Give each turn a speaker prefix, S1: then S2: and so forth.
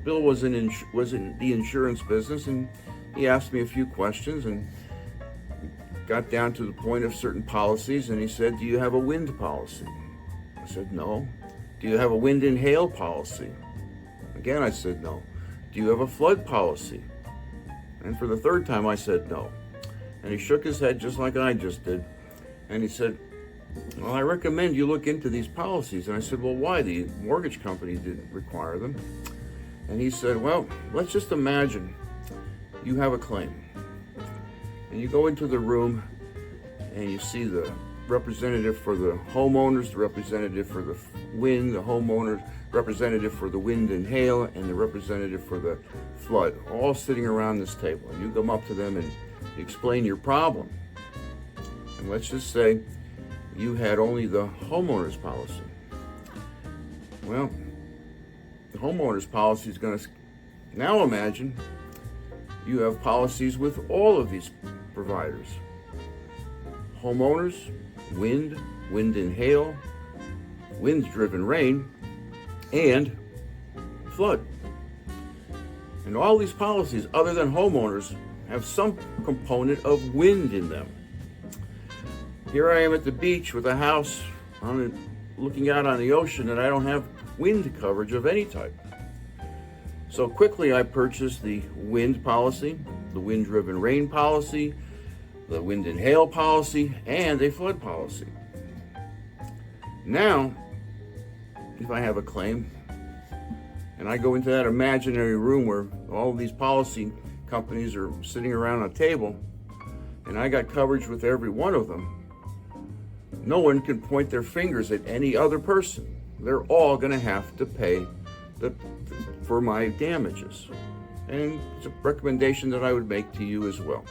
S1: Bill was in the insurance business, and he asked me a few questions and got down to the point of certain policies, and he said, "Do you have a wind policy?" I said, "No." "Do you have a wind and hail policy?" Again, I said, "No." "Do you have a flood policy?" And for the third time, I said, "No." And he shook his head just like I just did. And he said, "Well, I recommend you look into these policies." And I said, "Well, why? The mortgage company didn't require them." And he said, "Well, let's just imagine you have a claim. And you go into the room and you see the representative for the homeowners, the representative for the wind, the homeowners, representative for the wind and hail, and the representative for the flood, all sitting around this table. And you come up to them and explain your problem. And let's just say you had only the homeowner's policy. Well, the homeowner's policy is going to, now imagine you have policies with all of these providers. Homeowners, wind and hail, wind-driven rain, and flood. And all these policies, other than homeowners, have some component of wind in them. Here I am at the beach with a house looking out on the ocean, and I don't have wind coverage of any type. So quickly I purchased the wind policy, the wind-driven rain policy, the wind and hail policy, and a flood policy. Now, if I have a claim, and I go into that imaginary room where all of these policy companies are sitting around a table, and I got coverage with every one of them, no one can point their fingers at any other person. They're all going to have to pay for my damages. And it's a recommendation that I would make to you as well.